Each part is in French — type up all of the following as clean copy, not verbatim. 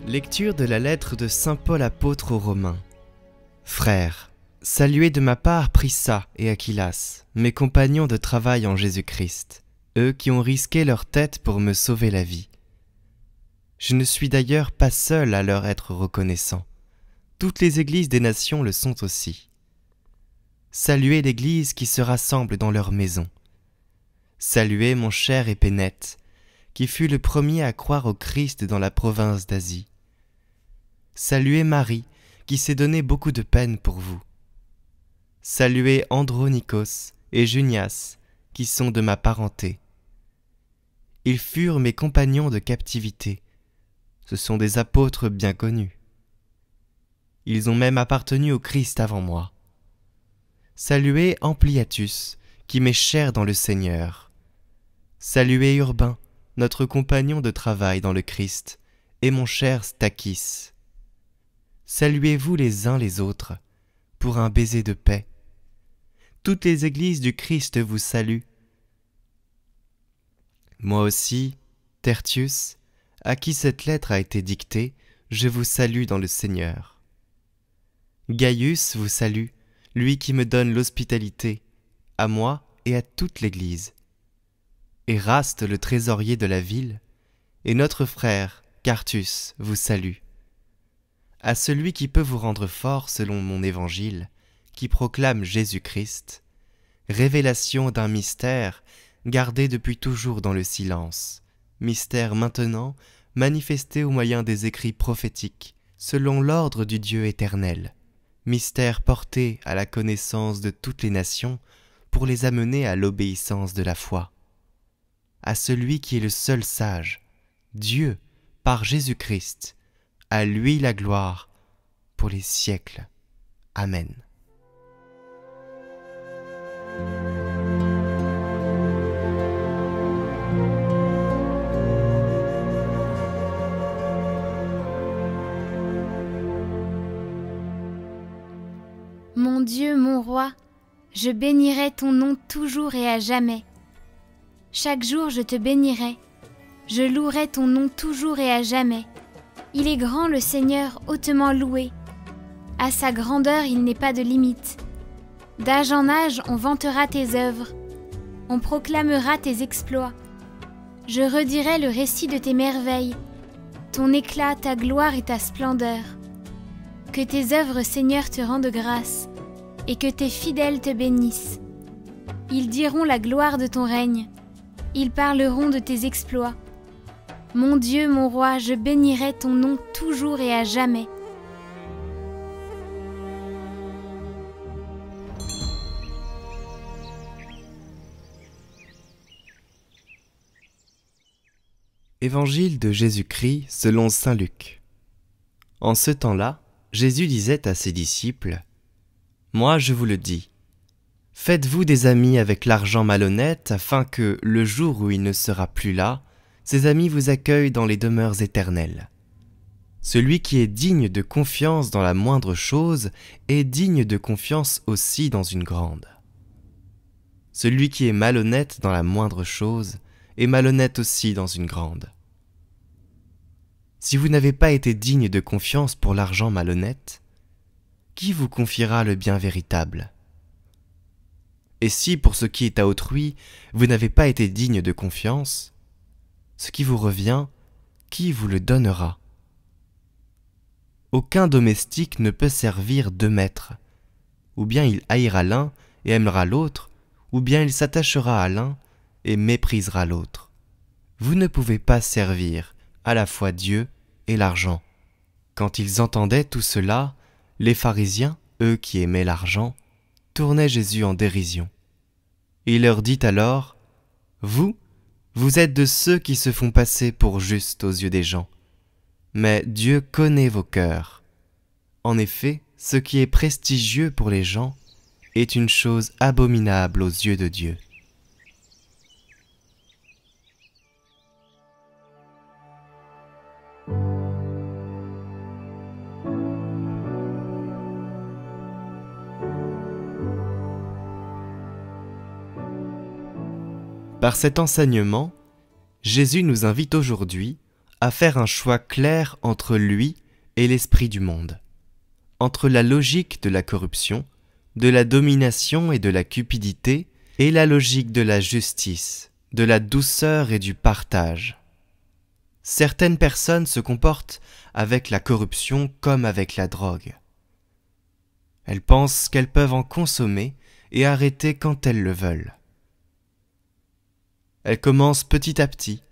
Lecture de la lettre de saint Paul apôtre aux Romains. Frères, saluez de ma part Prisca et Aquilas, mes compagnons de travail en Jésus-Christ, eux qui ont risqué leur tête pour me sauver la vie. Je ne suis d'ailleurs pas seul à leur être reconnaissant. Toutes les églises des nations le sont aussi. Saluez l'Église qui se rassemble dans leur maison. Saluez mon cher Épénète, qui fut le premier à croire au Christ dans la province d'Asie. Saluez Marie, qui s'est donné beaucoup de peine pour vous. Saluez Andronikos et Junias, qui sont de ma parenté. Ils furent mes compagnons de captivité. Ce sont des apôtres bien connus. Ils ont même appartenu au Christ avant moi. Saluez Ampliatus, qui m'est cher dans le Seigneur. Saluez Urbain, notre compagnon de travail dans le Christ, et mon cher Stachys. Saluez-vous les uns les autres, pour un baiser de paix. Toutes les églises du Christ vous saluent. Moi aussi, Tertius, à qui cette lettre a été dictée, je vous salue dans le Seigneur. Gaius vous salue, lui qui me donne l'hospitalité, à moi et à toute l'Église. Éraste, le trésorier de la ville, et notre frère, Quartus, vous salue. À celui qui peut vous rendre fort selon mon évangile, qui proclame Jésus-Christ, révélation d'un mystère gardé depuis toujours dans le silence, mystère maintenant manifesté au moyen des écrits prophétiques, selon l'ordre du Dieu éternel, mystère porté à la connaissance de toutes les nations pour les amener à l'obéissance de la foi. À celui qui est le seul sage, Dieu, par Jésus-Christ, à lui la gloire pour les siècles. Amen. Mon Dieu, mon roi, je bénirai ton nom toujours et à jamais. Chaque jour je te bénirai, je louerai ton nom toujours et à jamais. Il est grand le Seigneur, hautement loué. À sa grandeur il n'est pas de limite. D'âge en âge on vantera tes œuvres, on proclamera tes exploits. Je redirai le récit de tes merveilles, ton éclat, ta gloire et ta splendeur. Que tes œuvres, Seigneur, te rendent grâce, et que tes fidèles te bénissent. Ils diront la gloire de ton règne, ils parleront de tes exploits. Mon Dieu, mon roi, je bénirai ton nom toujours et à jamais. Évangile de Jésus-Christ selon saint Luc. En ce temps-là, Jésus disait à ses disciples : « Moi je vous le dis, faites-vous des amis avec l'argent malhonnête, afin que, le jour où il ne sera plus là, ses amis vous accueillent dans les demeures éternelles. Celui qui est digne de confiance dans la moindre chose est digne de confiance aussi dans une grande. Celui qui est malhonnête dans la moindre chose est malhonnête aussi dans une grande. Si vous n'avez pas été digne de confiance pour l'argent malhonnête, qui vous confiera le bien véritable ? Et si, pour ce qui est à autrui, vous n'avez pas été digne de confiance, ce qui vous revient, qui vous le donnera ? Aucun domestique ne peut servir deux maîtres. Ou bien il haïra l'un et aimera l'autre, ou bien il s'attachera à l'un et méprisera l'autre. Vous ne pouvez pas servir à la fois Dieu et l'argent. Quand ils entendaient tout cela, les pharisiens, eux qui aimaient l'argent, tournaient Jésus en dérision. Il leur dit alors : « Vous êtes de ceux qui se font passer pour justes aux yeux des gens. Mais Dieu connaît vos cœurs. En effet, ce qui est prestigieux pour les gens est une chose abominable aux yeux de Dieu. » Par cet enseignement, Jésus nous invite aujourd'hui à faire un choix clair entre lui et l'esprit du monde, entre la logique de la corruption, de la domination et de la cupidité, et la logique de la justice, de la douceur et du partage. Certaines personnes se comportent avec la corruption comme avec la drogue. Elles pensent qu'elles peuvent en consommer et arrêter quand elles le veulent. Elles commencent petit à petit,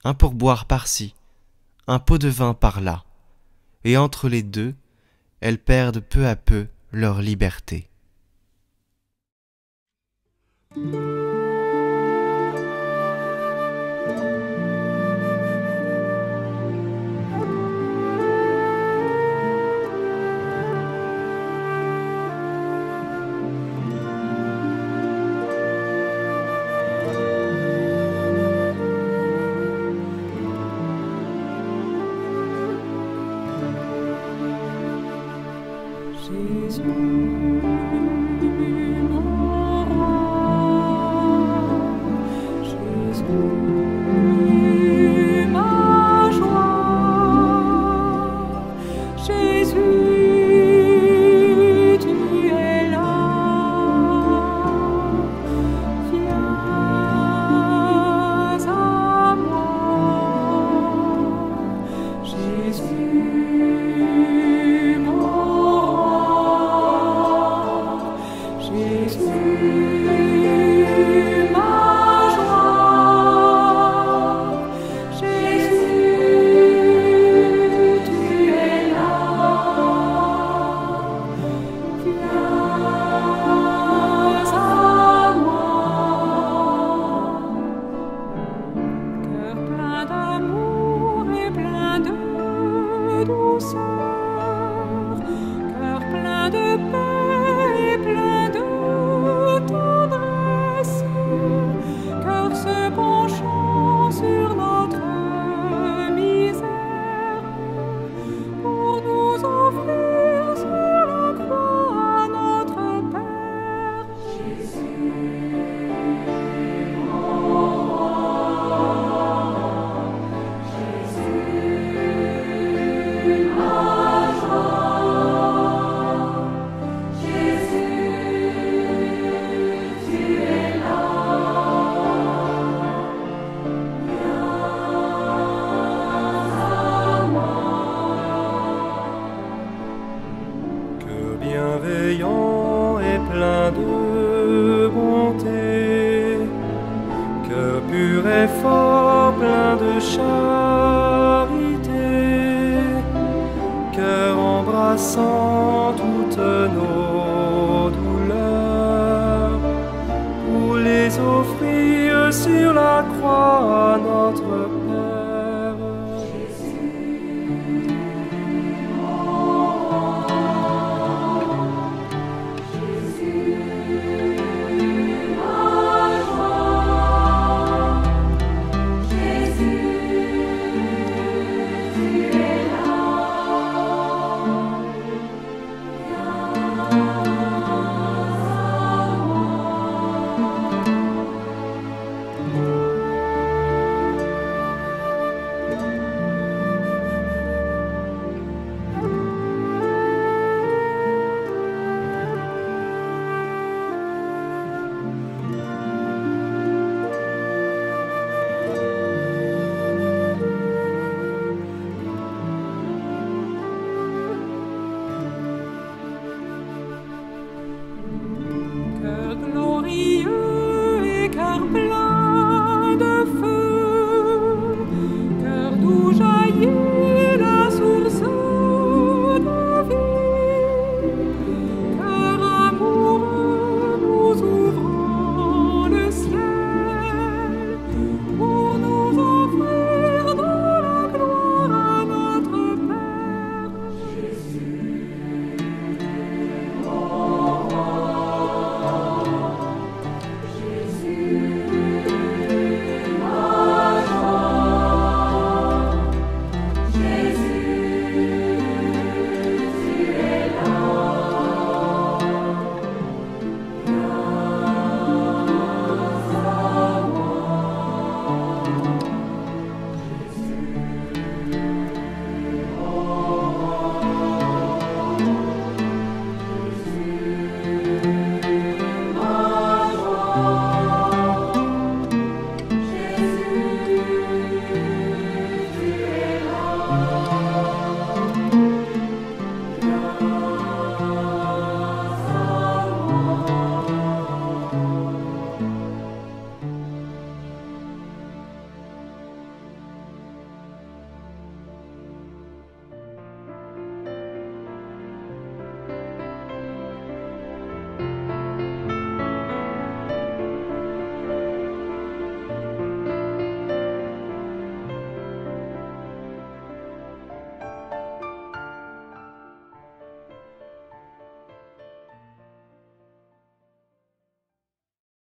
un pourboire par-ci, un pot de vin par-là, et entre les deux, elles perdent peu à peu leur liberté. Jésus, mon roi, Jésus, ma joie, Jésus, tu es là, viens à moi, Jésus. Cœur plein de paix et plein de tendresse, cœur se penchant sur notre misère, pour nous offrir sur la croix notre Père. Jésus, mon roi, Jésus, ma joie, Jésus, tu es là, viens à moi. Cœur bienveillant et plein de bonté, cœur pur et fort, plein de charité, cœur embrassant toutes nos